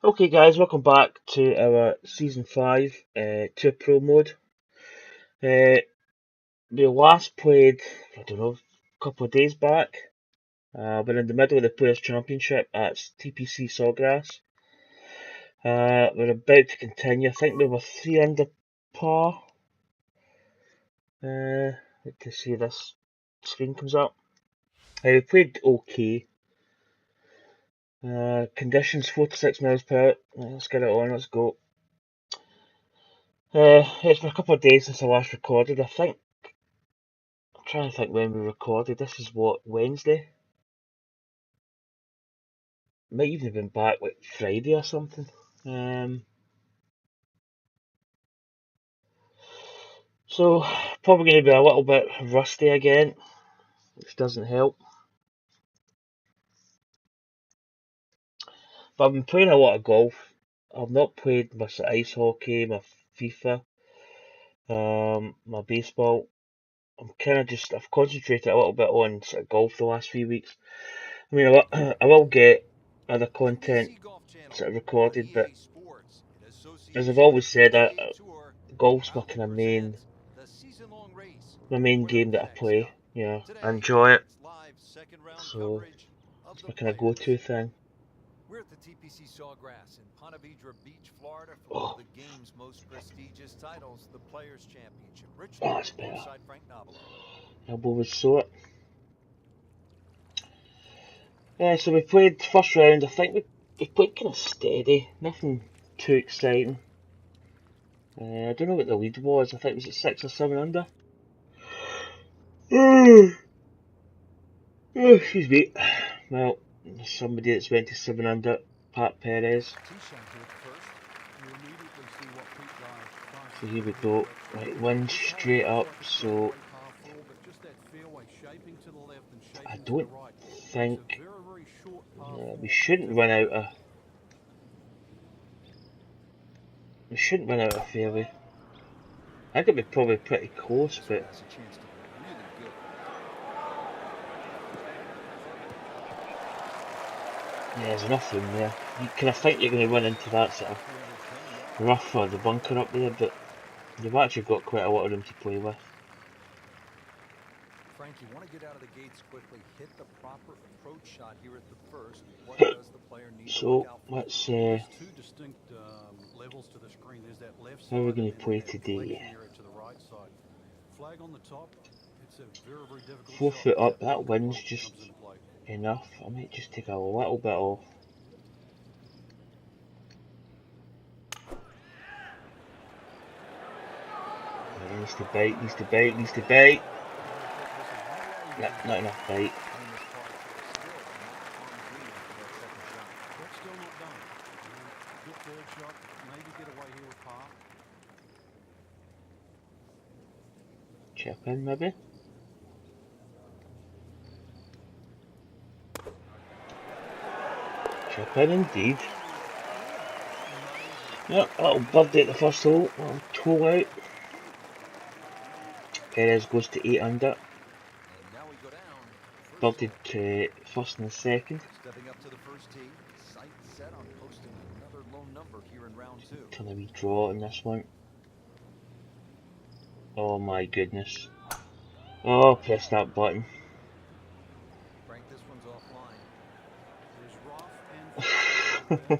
Okay guys, welcome back to our Season 5 Tour Pro mode. We last played, I don't know, a couple of days back. We're in the middle of the Players' Championship at TPC Sawgrass. We're about to continue. I think we were 3 under par. Let to see this screen comes up. We played okay. Conditions 4 to 6 miles per hour. Let's get it on, let's go. It's been a couple of days since I last recorded. I'm trying to think when we recorded. This is what, Wednesday? Might even have been back like Friday or something. So probably going to be a little bit rusty again, which doesn't help. But I've been playing a lot of golf. I've not played my ice hockey, my FIFA, my baseball. I've concentrated a little bit on sort of golf the last few weeks. I mean, I will get other content sort of recorded, but as I've always said, golf's my main game that I play. You know, I enjoy it, so it's my kind of go-to thing. We're at the TPC Sawgrass in Ponte Vedra Beach, Florida, for one of the game's most prestigious titles, the Players' Championship. Rich That's Darren better. alongside Frank Nobilo. Elbow was sore. So we played first round. I think we played kind of steady, nothing too exciting. I don't know what the lead was. I think it was at 6 or 7 under. Excuse me. Well, there's somebody that's went to 7 under, Pat Perez. So here we go. Right, wind straight up. So I don't think we shouldn't run out of. We shouldn't run out of fairway. I think it'd be probably pretty close, but yeah, there's enough room there. You kind of think you're going to run into that sort of rough or the bunker up there, but you've actually got quite a lot of room to play with. Frank, you want to get out of the gates quickly, hit the proper approach shot here at the first. What does the player need to look out for? Let's There's two distinct levels to the screen. There's that left side how are we and going then to play that today? collection area to the right side. Flag on the top. It's a very, very difficult 4 shot. foot up, that Bunker wind's bump just comes into play. enough. I might just take a little bit off. Needs to bite, needs to bite, needs to bite. Yep, not enough bite. Still not done. Good third shot. Maybe get away here with par. Chip in maybe. Chip in indeed. Yep, a little birdie at the first hole, a little toe out. Perez goes to 8 under. Birdied to first and second. Stepping up to the first tee, sight set on posting another low number here in round 2. Turn a wee draw on this one. Oh my goodness. Oh, press that button. Frank, this one's offline. There's rough and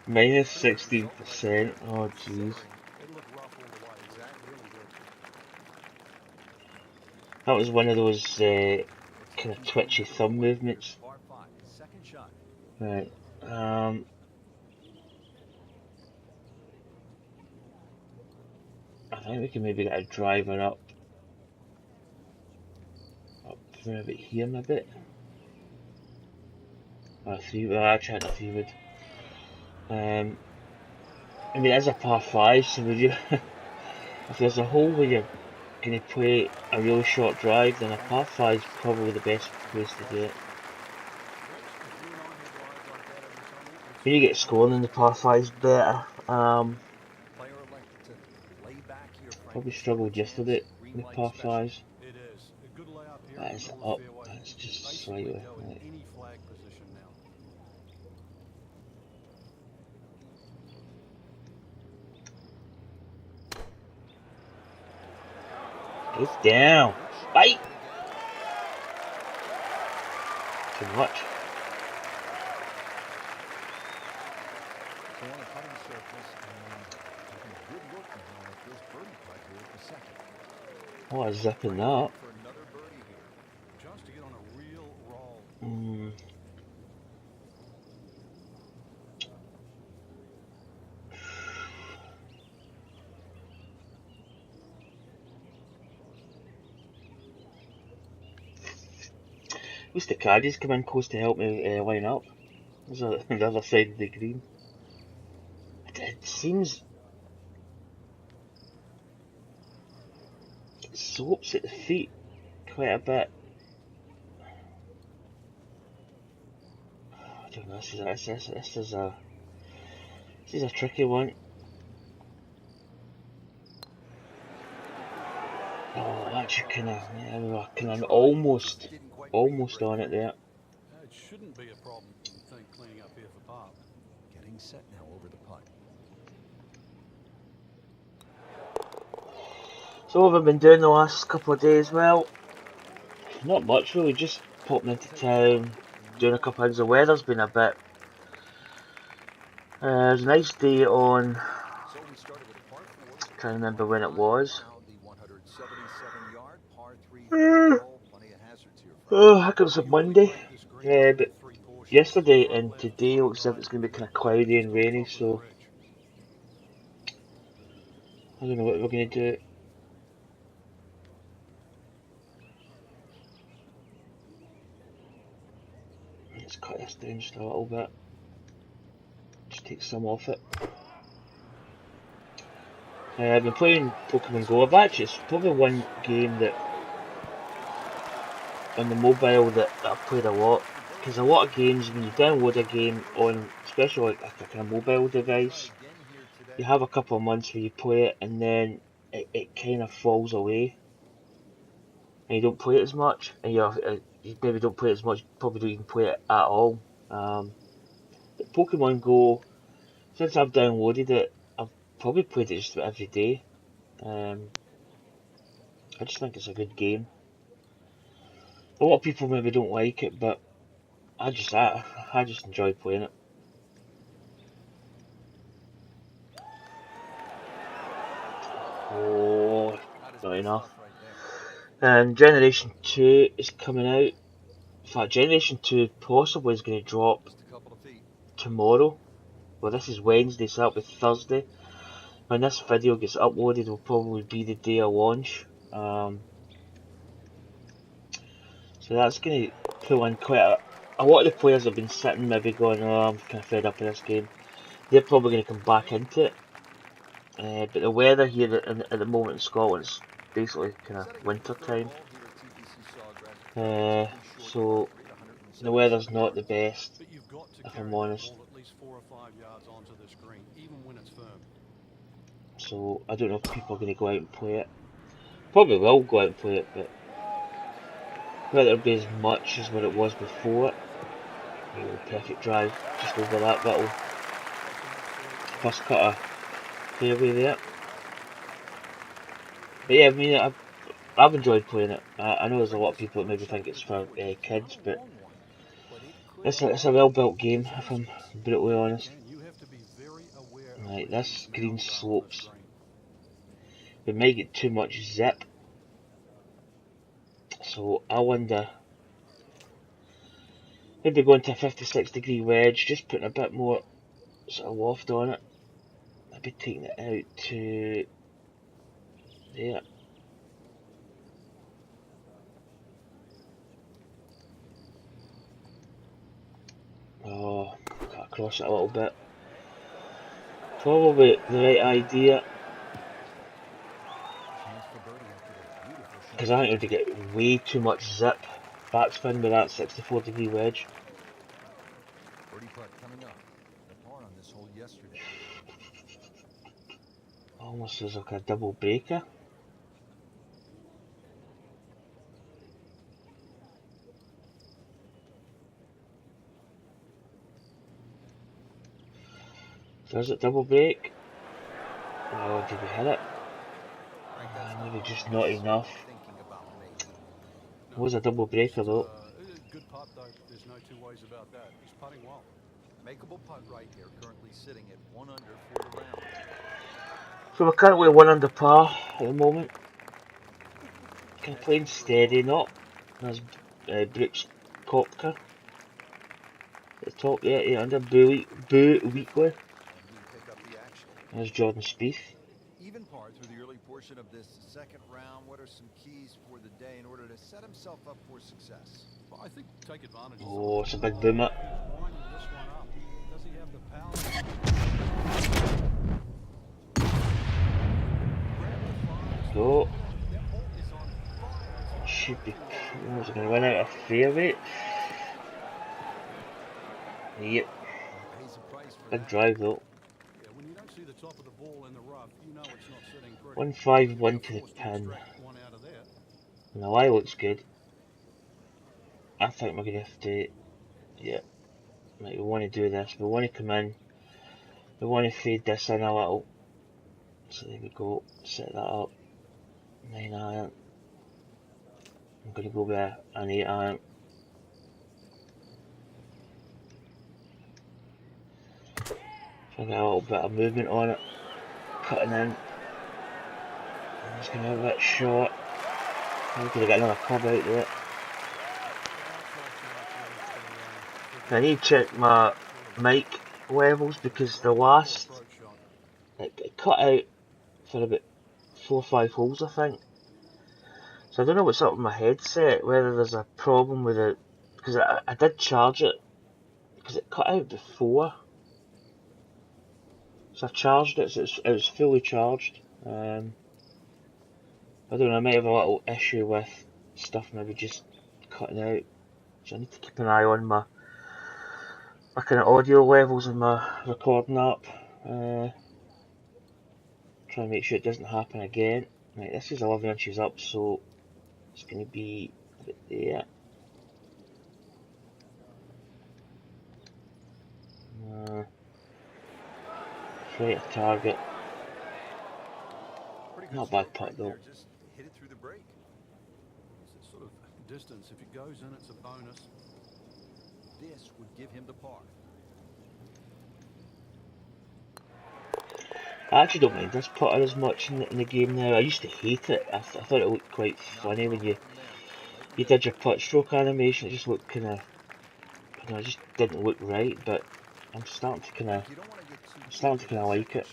Minus 16%. Oh jeez. That was one of those kind of twitchy thumb movements. Right. I think we can maybe get a driver up from a bit here a bit. Or a 3 wood. I tried a 3 wood. I mean, it is a par 5, so would you, if there's a hole where you're going to play a really short drive, then a par 5 is probably the best place to do it. When you get scoring in the par 5's better. Probably struggled yesterday with par 5's. That is up, that's just slightly. Right. It's down. Bite. Too much. So on a putting surface, and taking a good look now at this birdie putt here at the second. Oh, a zip in Trying to that. dig for another birdie here. Just to get on a real roll. At least the caddies come in close to help me line up. There's the other side of the green. It seems it slopes at the feet quite a bit. I don't know. This is a tricky one. Oh, actually, yeah, we were almost on it there. It shouldn't be a problem, I think, cleaning up here for par. Getting set now over the putt. So what have I been doing the last couple of days? Well, not much really, just popping into town, doing a couple of things. The weather's been a bit... it was a nice day on... So we started with a par 4. Trying to remember when it was. Now the 177-yard par 3 third hole. Plenty of hazards here. Oh, I think it was a Monday. But yesterday and today looks as if it's going to be kind of cloudy and rainy, so... I don't know what we're going to do. Let's cut this down just a little bit. Just take some off it. I've been playing Pokemon Go. It's probably one game that on the mobile that I've played a lot. Because a lot of games, when you download a game on, especially like a kind of mobile device, you have a couple of months where you play it and then it kind of falls away. And you don't play it as much, and you maybe don't play it as much, probably don't even play it at all. But Pokemon Go, since I've downloaded it, I've probably played it just about every day. I just think it's a good game. A lot of people maybe don't like it, but I just enjoy playing it. Oh, not enough. And Generation 2 is coming out. In fact, Generation 2 possibly is going to drop tomorrow. Well, this is Wednesday, so that'll be Thursday. When this video gets uploaded, it will probably be the day of launch. So that's going to pull in quite a lot of the players have been sitting maybe going, oh, I'm kind of fed up with this game. They're probably going to come back into it. But the weather here at the moment in Scotland is basically kind of winter time. So the weather's not the best, if I'm honest. So I don't know if people are going to go out and play it. Probably will go out and play it, but whether it'll be as much as what it was before. Perfect drive just over that little first cut of fairway there. But yeah, I mean, I've enjoyed playing it. I know there's a lot of people that maybe think it's for kids, but it's a well built game, if I'm brutally honest. Right, this green slopes. We might get too much zip. So I wonder, maybe going to a 56-degree wedge, just putting a bit more sort of loft on it. Maybe taking it out to there. Oh, cut across it a little bit. Probably the right idea. Because I think you're going to get way too much zip backspin with that 64-degree wedge. Birdie putt coming up. The par on this hole yesterday. Almost as like a double breaker. Does it double break? Oh, did we hit it? Maybe Maybe just not enough. Thinking about making. It was a double breaker though. Good putt though. There's no two ways about that. He's putting well. Makeable putt right here, currently sitting at 1 under for the round. So we're currently 1 under par at the moment. Kind of playing steady, not. There's Brooks Koepka at the top there, 8 under. Boo Weekly. And we pick up the action. There's Jordan Spieth. Even par through the early portion of this second round. What are some keys for the day in order to set himself up for success? Well, I think take advantage. Oh, it's a big boomer. Winding this one up. Does he have the power? Go. Should be. Was it going to run out of fairway? Yep. Pays a price for Big that. drive though. Yeah, when you don't see the top of the ball in the rough, you know it's not sitting pretty. 151 to the pin. One out of there. And the lie looks good. I think we're going to have to. Yeah. Right, we want to do this. We want to come in. We want to fade this in a little. So there we go. Set that up. 9 iron. I'm going to go with an 8 iron. So I get a little bit of movement on it. Cutting in. I'm just going to have a bit short. I'm going to get another club out there. I need to check my mic levels because the last it cut out for about 4 or 5 holes I think. So I don't know what's up with my headset, whether there's a problem with it, because I did charge it, because it cut out before. So I charged it, so it was fully charged. I don't know, I might have a little issue with stuff maybe just cutting out. So I need to keep an eye on my kind of audio levels in my recording app. Try and make sure it doesn't happen again. Right, this is 11 inches up, so it's going to be a bit there. Right at target. Not a bad putt though. Just hit it through the break. It's sort of distance. If it goes in, it's a bonus. This would give him the par. I actually don't mind this putter as much in the game now. I used to hate it. I thought it looked quite funny when you did your putt stroke animation. It just looked kind of, it just didn't look right. But I'm starting to kind of like it.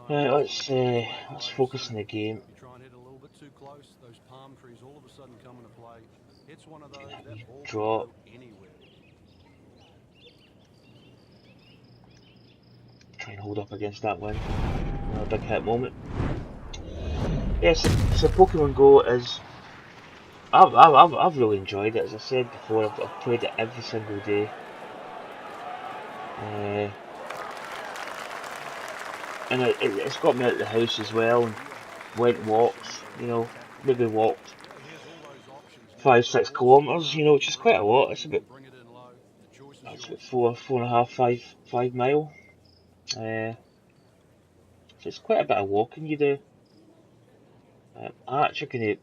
Right, let's focus on the game. You try and hit a little bit too close, those palm trees all of a sudden come into play. It's one of those that ball can Draw. go anywhere. Try and hold up against that wind. A big hit moment. Yes, so Pokemon Go is. I've really enjoyed it. As I said before, I've played it every single day. And it's got me out of the house as well, and went walks, you know, maybe walked 5-6 kilometres, you know, which is quite a lot. It's about 5 mile. So it's quite a bit of walking you do. I'm actually going to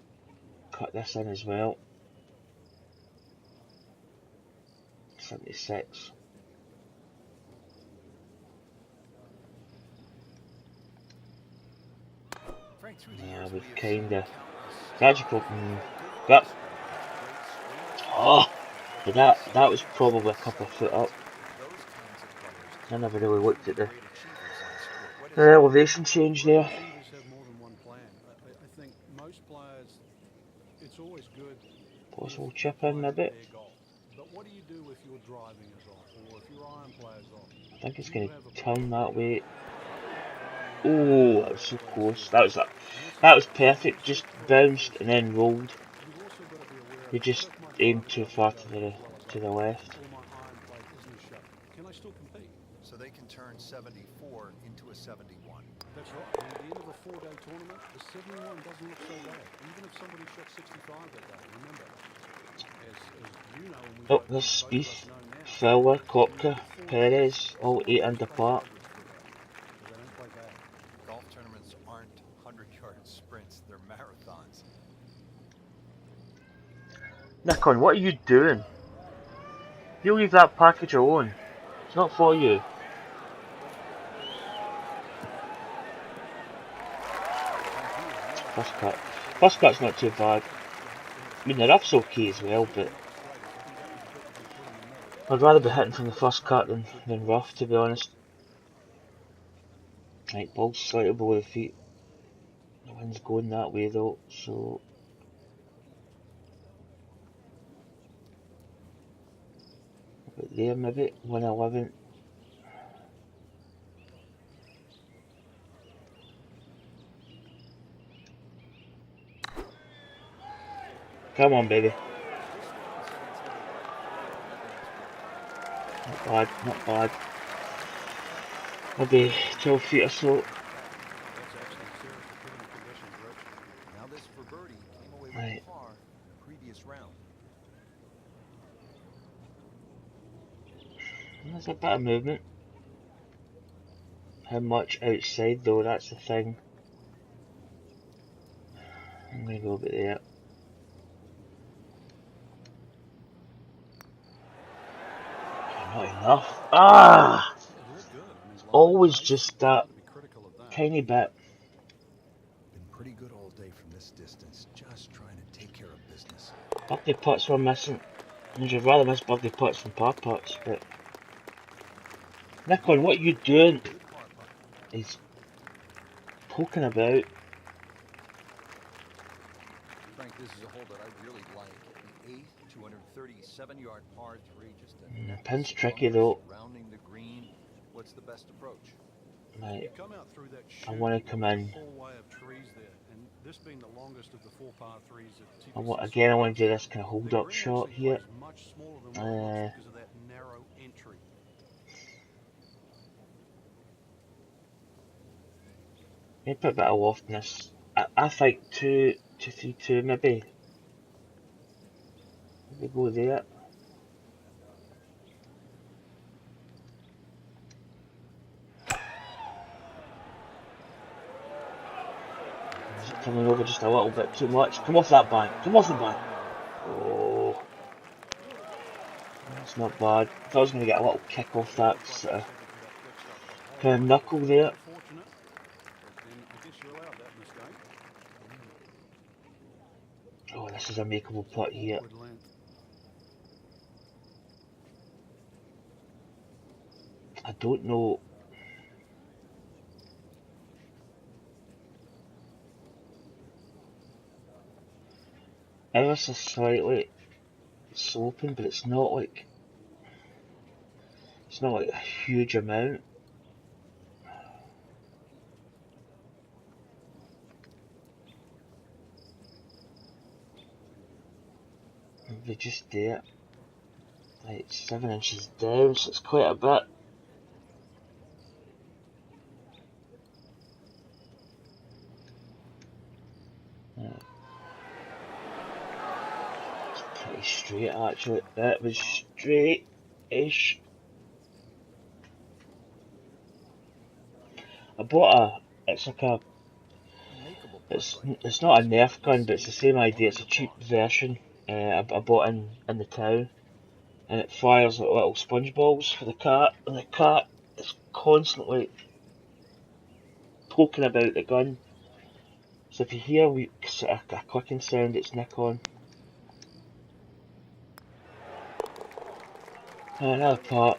cut this in as well. 76. Yeah, we've kinda. It's actually that. Oh, but that was probably a couple of foot up. I never really looked at the elevation change there. I think most players, it's always good. Possible chip in a bit. But what do you do if your driving is off, or if your iron player's off? I think it's going to turn that way. Oh, that was so close. That was perfect. Just bounced and then rolled. You just aimed too far to the left. Can I still compete? So they can turn 74 into a 71. That's right. At the end of a 4-day tournament, the 71 doesn't look so bad. Even if somebody shot 65 that day, remember. As you know, oh, there's Spieth, Fowler, Koepka, Perez, all 8 under par. Golf tournaments aren't 100 Nikon, what are you doing? You leave that package alone. It's not for you. First cut. First cut's not too bad. I mean, the rough's okay as well, but I'd rather be hitting from the first cut than rough, to be honest. Right, ball's slightly below the feet. The wind's going that way though, so about there maybe, 111. Come on, baby. Not bad, not bad. Maybe 12 feet or so. That's actually serious for putting the conditions, Rich. Now this for birdie came away with Right. a par in the previous round. There's a bit of movement. How much outside though, that's the thing. I'm gonna go a bit there. Not enough. Ah! Yeah, look good. I mean, Always just that to be critical of that. tiny bit. Been pretty good all day from this distance, just trying to take care of business. Birthday putts were missing. I'd rather miss birthday putts than par putts, but Nikon, what are you doing? Good par putt. He's poking about. Frank, this is a hole that I really like. The 8th, 237-yard par 3, just a Pin's tricky though. surrounding the green. What's the best approach? Right, You come out through that I chute, want to come in. hallway of trees there, and this being the longest of the 4 par 3s at I TPC again, I want Sawgrass, to do this kind of the hold up green shot actually here. plays much smaller than what it looks because of that narrow entry. Maybe a bit of loftness. I think 2-3-2 maybe. Maybe go there. Is it coming over just a little bit too much? Come off that bank. Come off the bank. Oh, that's not bad. I thought I was going to get a little kick off that sort of kind of knuckle there. Unfortunate, but then I guess you're allowed that mistake. Oh, this is a makeable putt here. Awkward length. I don't know. Ever so slightly sloping, but it's not like a huge amount. Maybe just there. Right, 7 inches down, so it's quite a bit. It's pretty straight actually. That was straight-ish. I bought it's like a, Makeable it's not a Nerf gun, but it's the same idea. It's a cheap version. I bought in the town, and it fires like little sponge balls for the cat, and the cat is constantly poking about the gun. So if you hear a clicking sound, it's Nikon. Another part.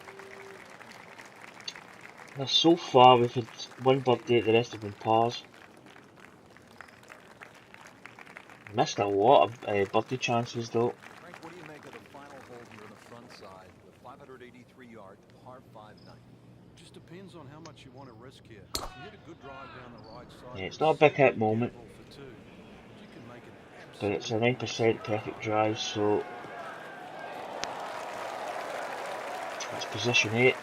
Now so far we've had one birdie, the rest have been pars. Missed a lot of birdie chances though. Frank, what do you make of the final hole here on the front side with 583-yard par 5 9? Just depends on how much you want to risk here. If you hit a good drive down the right side, Yeah, it's not a big hit moment, for 2, you can make it but it's a 9% perfect drive, so it's position 8.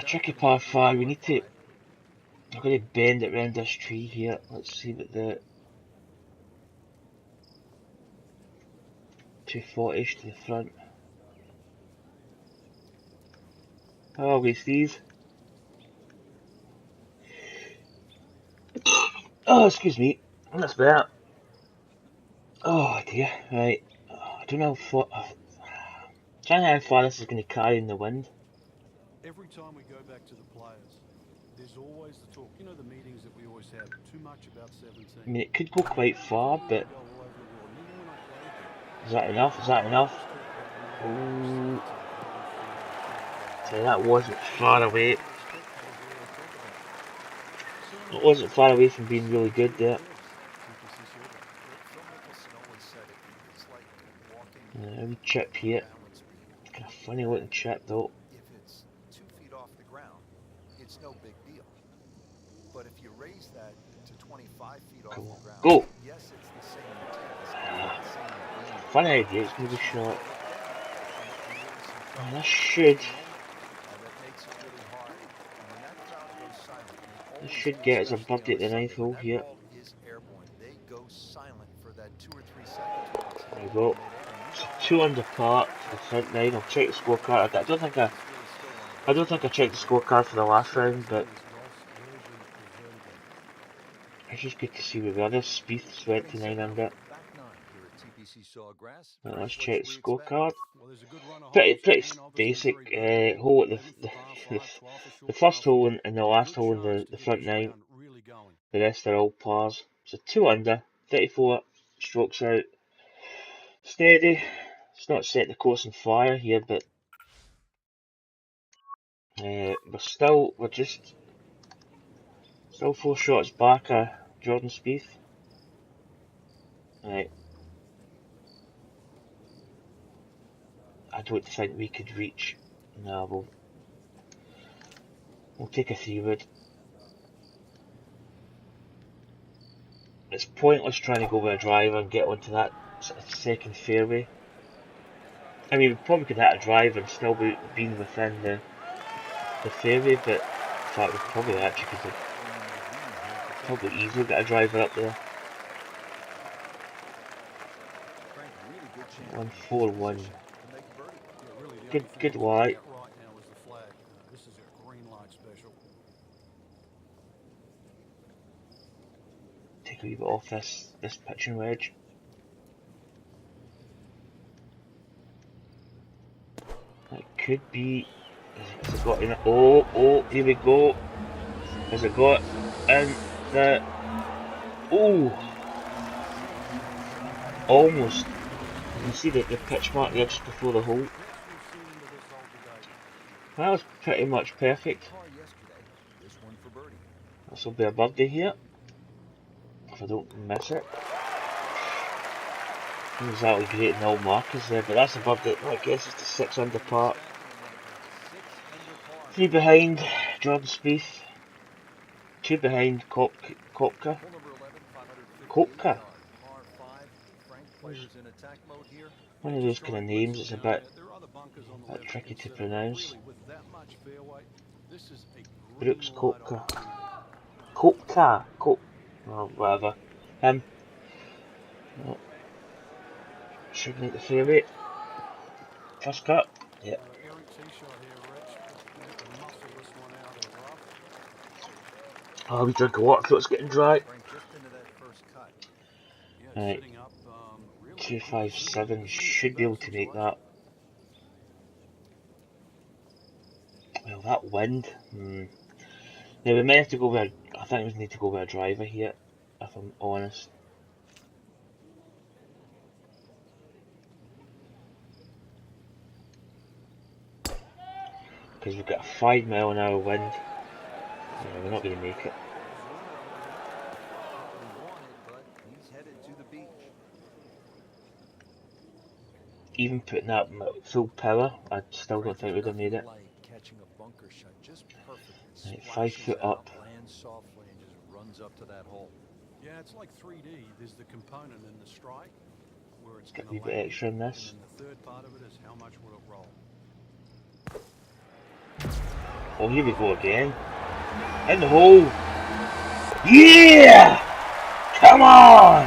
Tricky par 5, we need to, I'm going to bend it round this tree here. Let's see what the 240-ish to the front. How are we, Steve? Oh, excuse me. That's better. Oh dear, right. I don't know if what. Trying to how far this is going to carry in the wind. Every time we go back to the players, there's always the talk. You know the meetings that we always have, too much about 17. I mean, it could go quite far, Everybody but can go all over the world. And even when I played there, is that enough? Is that enough? just talk about the meeting Ooh, about 17, how we feel, so that wasn't far away. what spectators always talk about. It Certainly wasn't far away from being really good certainly there. lives TPC Sawgrass. Phil Mickelson always said it's like walking A wee chip on a here. balance beam. Kind of funny looking chip though. If it's 2 feet off the ground, it's no big deal. But if you raise that to 25 feet off Come on, the ground, go! yes, it's the same task, Ah, the same game, funny idea, it's but going to it's be just short. slower play and really some Oh, trouble. this should, That makes it really hard. And when that crowd goes silent, and they this always should do, get us a especially birdie on at a the Sunday, ninth when hole that here. ball is airborne, they go silent for that 2 or 3 seconds when it's hit, There we go. and you So don't two know under par to the front nine. I'll check the scorecard. I don't think I, it's really still one of I those don't think I games checked the where scorecard for the last Still round, has but in his golf's version of vertigo. it's just good to see where the other Spieth's went getting to set 9 now for under. the back nine here at TPC Sawgrass. Right, Pretty let's what check the we expect. scorecard. Well, there's a good run of Pretty holes. pretty 10 obviously basic. very birdieable. Hole at 11 for par 5, 12 for the short first par hole 4. and the last Good hole in chance to the get front this nine. round really going. The rest are all pars. So 2 under, 34 strokes out. Steady. It's not set the course on fire here, but we're just still 4 shots back of Jordan Spieth. Right, I don't think we could reach. No, we'll take a 3-wood. It's pointless trying to go with a driver and get onto that sort of second fairway. I mean, we probably could hit a driver and still be within the fairway, but in fact, we probably actually could have probably easily get a driver up there. Frank, really good chance from his 141. position to make birdie. Yeah, really the Good, only thing good he's looking white. at right now is the flag. This is a green light special. Take a wee bit off this pitching wedge. That could be. Has it got in? Oh, here we go. Has it got in the? Oh, almost. You can see the pitch mark there just before the hole. Best we've seen into this hole today. That was pretty much perfect. Par yesterday, this one for birdie. This will be a birdie here. If I don't miss it. Not exactly great in all markers there, but that's a birdie. I guess it's the 6 under par. 3 behind Jordan Spieth. 2 behind Kopka. Hole number 11, 558 Kopka. yard, par 5. Frank, players in attack mode here. One Yeah, of just those try kind of and put names. some It's a down bit, there. There are other bunkers on the bit left tricky to consider, but pronounce. really, with that much fairway, this is a green Brooks light Kopka. opportunity. Oh, whatever. Him. Oh, should make the fairway. First cut. Yep. Eric tee shot here, Rich. Muscle this one out of the rough. Oh, we drink of water, throat's getting dry. Frank just into that first cut. Yeah, Right. sitting up really good 257 position. should be able to make that. Well, that wind. Now we may have to go with I think we need to go with a driver here, if I'm honest. Because we've got a 5-mile-an-hour wind. Yeah, we're not going to make it. But he's headed to the beach. Even putting that full power, I still don't think we'd have made it. Like catching a bunker shot just perfect. Right, 5 foot up. Lands softly and just runs up to that hole. Yeah, it's like 3D. There's the component in the strike where it's Got going a to wee bit land, extra in and this. then the third part of it is how much will it roll. Oh, here we go again. In the hole. Yeah! Come on!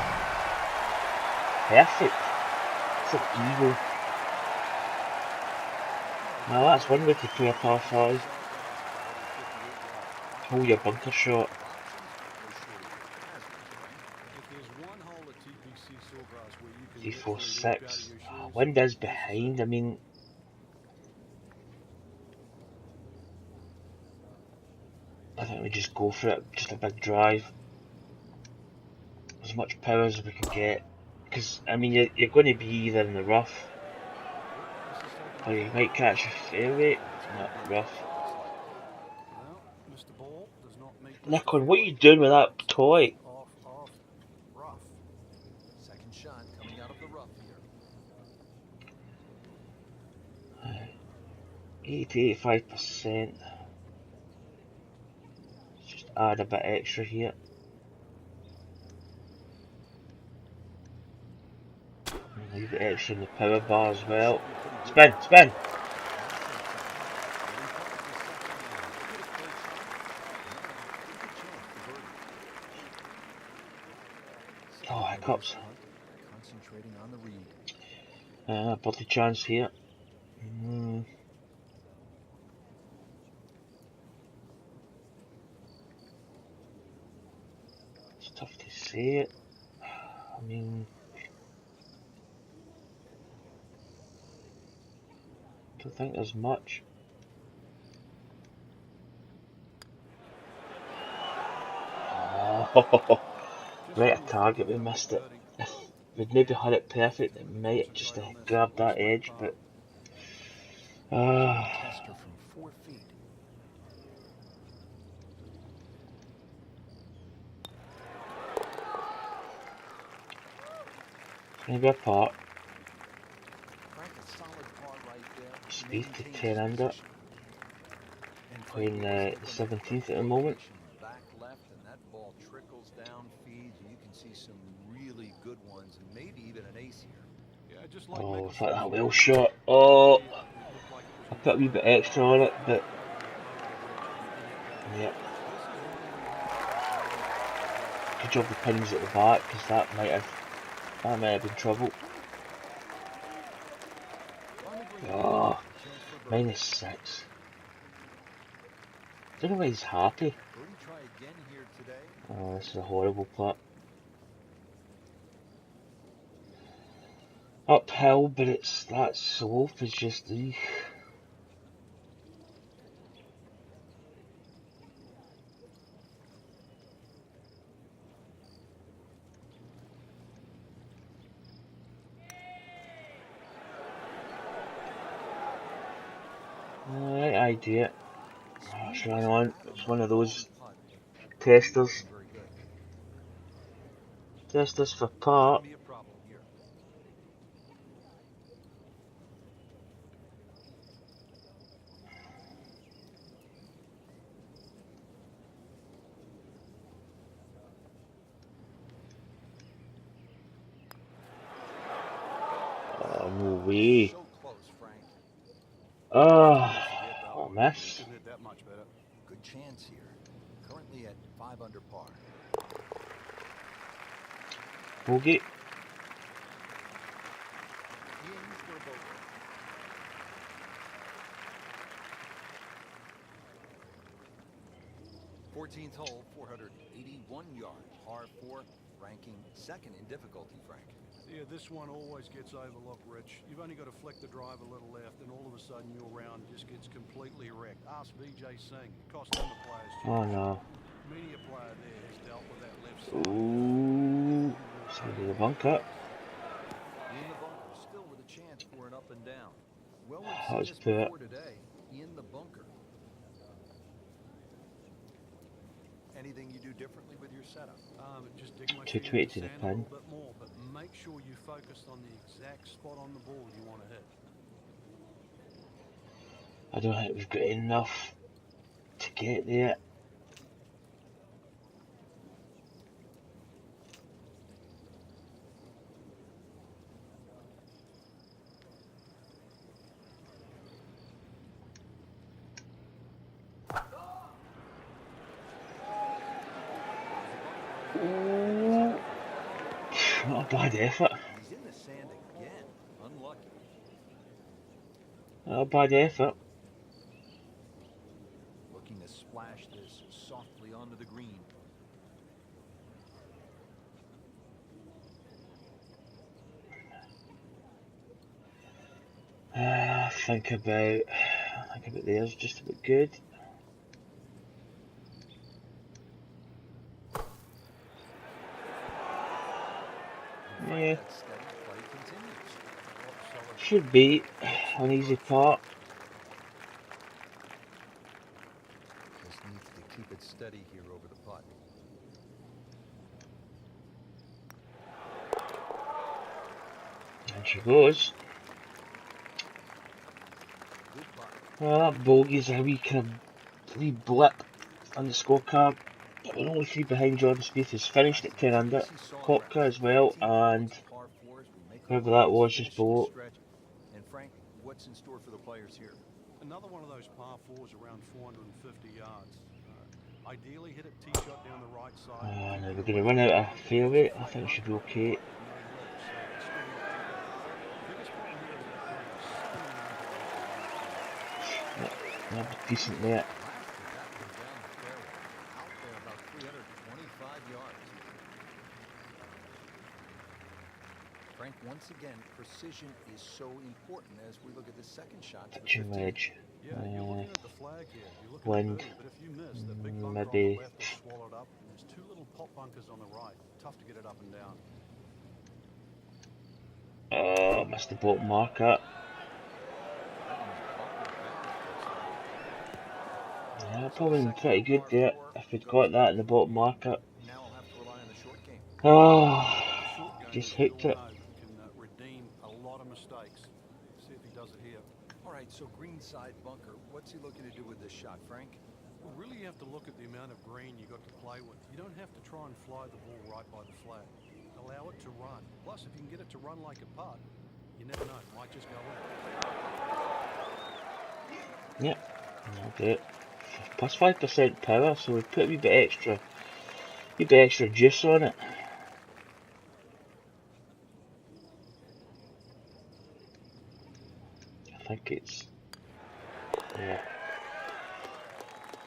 Perfect. It's an eagle. Now that's one way to play a par 5. Hold your bunker shot. If you you can 3, 4, literally walk out of 6. your shoes. Wind is This behind. I mean, I think we just go for it. Just a big drive. As much power as we can get. Because, I mean, you're going to be either in the rough, This is taking or off you the might rough. catch a fairway. It's No, going to be rough, rough. it looks like. Well, Mr. Ball does not meet Mr. Nikon, what are you Fairway. doing with that It's toy? off, rough. Second shot coming out of the rough here. 80 to 85%. Just add a bit extra here. And leave it extra in the power bar as well. Spin, spin! Oh, hiccups. Concentrating on the read. Birdie chance here. It's tough to say it. I mean, don't think there's much. Oh, right at target, we missed it. If we'd maybe had it perfect, it might have just grabbed that edge, but Tester from 4 feet. maybe a part. Frank, a solid par right there. Speed to Maintains 10 under. position. And Frank, Playing it the was looking at 17th at the moment. back left, and that ball trickles down, feeds, and you can see some really good ones, and maybe even an ace here. Yeah, just like Oh, Mickelson's fuck that well round. shot. Oh, It looked like it was I in put a wee front bit of him. extra on it, but This is one where you yeah. have Good job the pins at the back, because that might have been trouble. Oh, -6. I don't know why he's happy. Birdie try again here today. Oh, this is a horrible putt. Uphill, but it's that slope is just eek. Right idea. Oh, it's run on. It's one of those testers. Testers for par. Oh, no way. So close, Frank. Oh, miss. Couldn't hit that much better. Good chance here. Currently at 5 under par. Bogey. In for a bogey. 14th hole, 481 yards, par 4, ranking second in difficulty, Frank. Yeah, this one always gets overlooked, Rich. You've only got to flick the drive a little left, and all of a sudden your round just gets completely wrecked. Ask Vijay Singh. It cost him the players' Oh championship. no. Many a player there has dealt with that left side. Ooh. Side of the bunker. In the bunker, still with a chance for an up and down. Well, we've That seen was this poor. before today. In the bunker. Anything you do differently with your setup? Just dig my 220 feet into to the sand a pin. little bit more, but make sure you focus on the exact spot on the ball you want to hit. I don't think we've got enough to get there. Ooh. Not a bad effort. He's in the sand again. Unlucky. Not a bad effort. Looking to splash this softly onto the green. think about theirs just about good. Yeah, should be an easy part. Just needs to keep it steady here over the putt. And she goes. That bogey's a wee blip on the scorecard. But we're only 3 behind. Jordan Spieth has finished at 10 under. Kopka as well, and whoever that was just below. And Frank, what's in store for the players here? Another one of those par fours around 450 yards. Ideally hit a tee shot down the right side. Now we're going to run out of fairway. I think we should be okay. That'll be decent there. Frank, once again, precision is so important as we look at the second shot. Pitching wedge. Yeah, you're looking at the flag here. You're looking Wind. at but if you miss, the big bunker Maybe. on the left is swallowed up. And there's 2 little pop bunkers on the right. Tough to get it up and down. Oh, missed the bottom marker. Yeah, probably been pretty good there if we'd got that in the bottom marker. Oh, just hooked it. Redeem a lot of mistakes. See if he does it here. All right, so greenside bunker. What's he looking to do with this shot, Frank? Well, really you have to look at the amount of green you got to play with. You don't have to try and fly the ball right by the flag. Allow it to run. Plus, if you can get it to run like a putt, you never know. It might just go in. Yep, okay. Plus 5% power, so we put a wee bit extra juice on it. I think it's, yeah.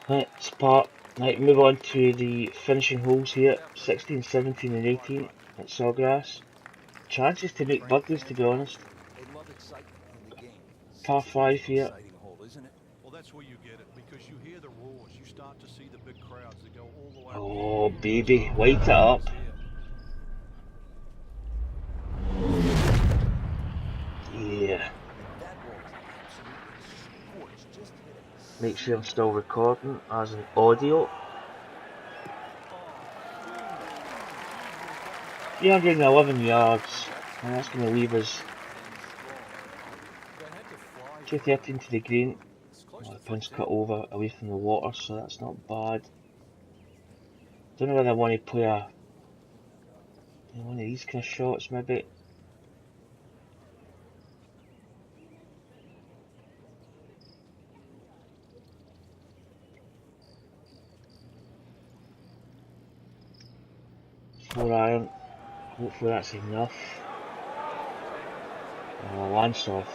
Right, it's part. Right, move on to the finishing holes here. 16, 17 and 18 at Sawgrass. Chances to make birdies, to be honest. Par 5 here. Well, that's where you get it, because you hear the roars. You start to see the big crowds that go all the way. Oh, baby, light it up. Yeah. Make sure I'm still recording as an audio. 311 yards, and that's going to leave us 213 to the green. Oh, the pin's cut over away from the water, so that's not bad. Don't know whether I want to play one of these kind of shots, maybe. Four iron. Hopefully that's enough. Oh, lance off.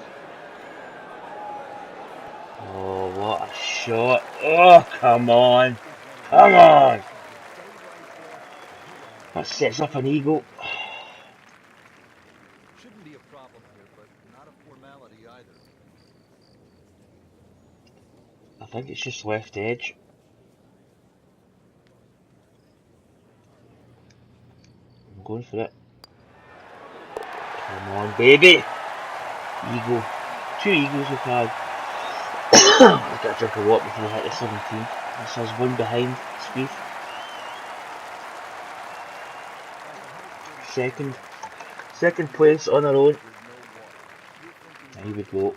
Oh, what a shot. Oh, come on. Come on. That sets up an eagle. Shouldn't be a problem here, but not a formality either. I think it's just left edge. I'm going for it. Come on, baby. Eagle. 2 eagles we've had. I've got to drink a lot before I hit the 17. This is 1 behind Spieth. Second place on our own. There we go.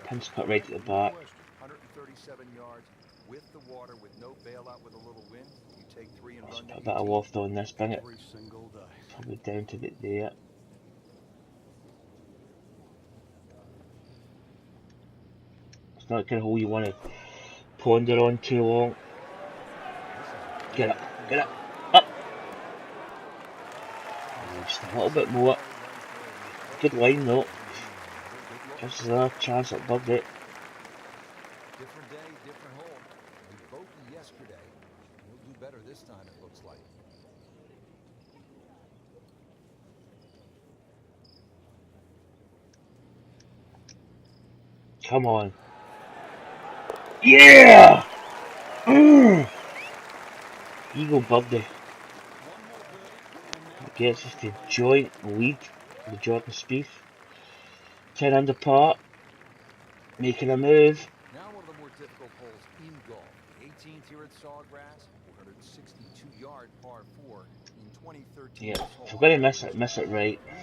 Pin's cut right at the back. 137 yards with the water, with no bailout, with a little wind. You take 3 and Let's run put a bit of loft on this, bring it Every single day. probably down to about there. It's not the kind of hole you want to ponder on too long. Get up, up! Oh, just a little bit more. Good line though. Gives us another chance at birdie. Different day, different hole. We bogeyed yesterday. We'll do better this time, it looks like. Come on. Yeah! Eagle birdie. Gets us the joint lead with Jordan Spieth. 10 under par. Making a move. Now one of the more difficult holes in golf. The 18th here at Sawgrass, 462-yard par 4 in 2013. Yeah, if we're going to miss it right. 9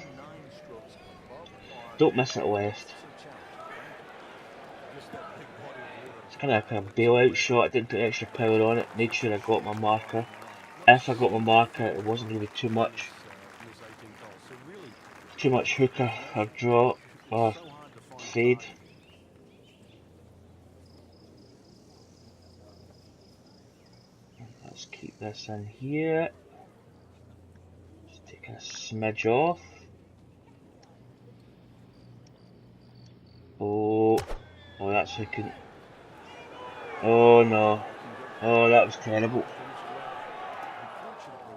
strokes above par. Don't miss it left. Some challenge, Frank. It's kind of like a bailout shot. I didn't put extra power on it. Made sure I got my marker. If I got my marker, it wasn't going to be too much hooker or draw or fade. Let's keep this in here. Just taking a smidge off. Oh, that's hooking. Oh no. Oh, that was terrible.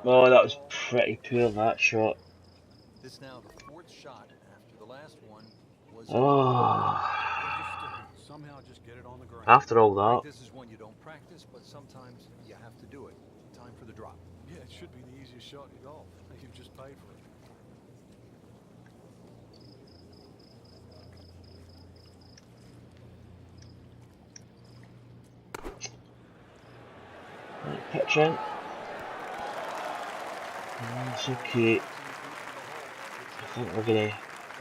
Oh, that was pretty poor, that shot. This now the fourth shot after the last one was somehow just get it on the ground. After all that. This is one you don't practice, but sometimes you have to do it. Time for the drop. Yeah, it should be the easiest shot in golf. You've just paid for it. Right, pitch in. It's okay. I think we're gonna.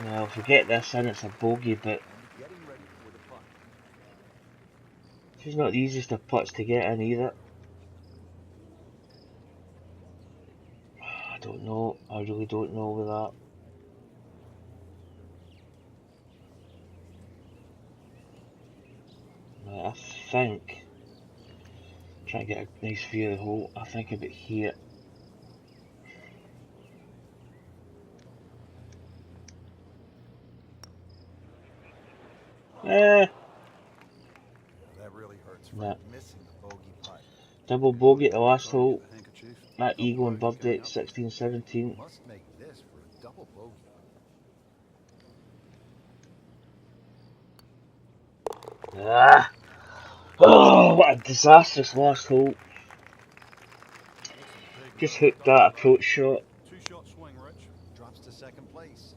Well, if we get this in, it's a bogey, but it's not the easiest of putts to get in either. I don't know. I really don't know with that. Right, I think. Try to get a nice view of the hole. I think about here. That really hurts. Nah. Missing the bogey putt. Double bogey at the last hole. That eagle and birdie 16-17. Must make this for a double bogey. Ah! Oh, what a disastrous last hole. Just hooked that approach shot. Two-shot swing, Rich. Drops to second place.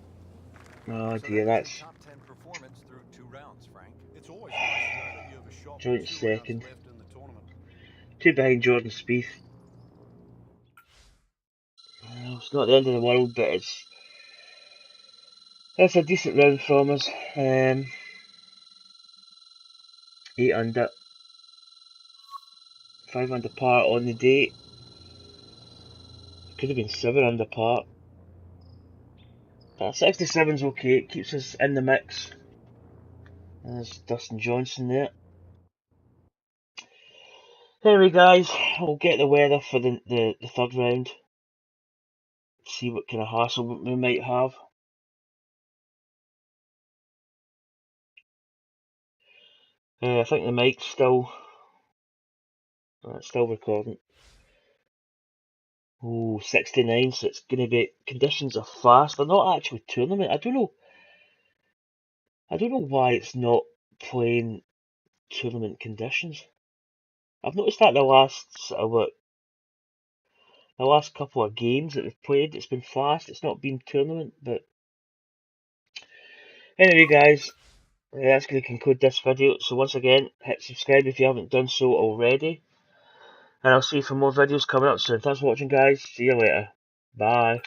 Oh dear, that's top 10 performance through 2 rounds, Frank. It's always nice to know that you have a shot joint with 2 second. rounds left in the tournament. 2 behind Jordan Spieth. Well, it's not the end of the world, but it's a decent round from us. 8 under. 5 under par on the day. Could have been 7 under par. 67's okay, it keeps us in the mix. There's Dustin Johnson there. Anyway guys, we'll get the weather for the 3rd round. See what kind of hassle we might have. I think the mic's still recording. Oh, 69, so it's going to be, conditions are fast. They're not actually tournament. I don't know why it's not playing tournament conditions. I've noticed that the last couple of games that we've played, it's been fast. It's not been tournament, but anyway, guys, that's going to conclude this video. So once again, hit subscribe if you haven't done so already, and I'll see you for more videos coming up soon. Thanks for watching, guys. See you later. Bye.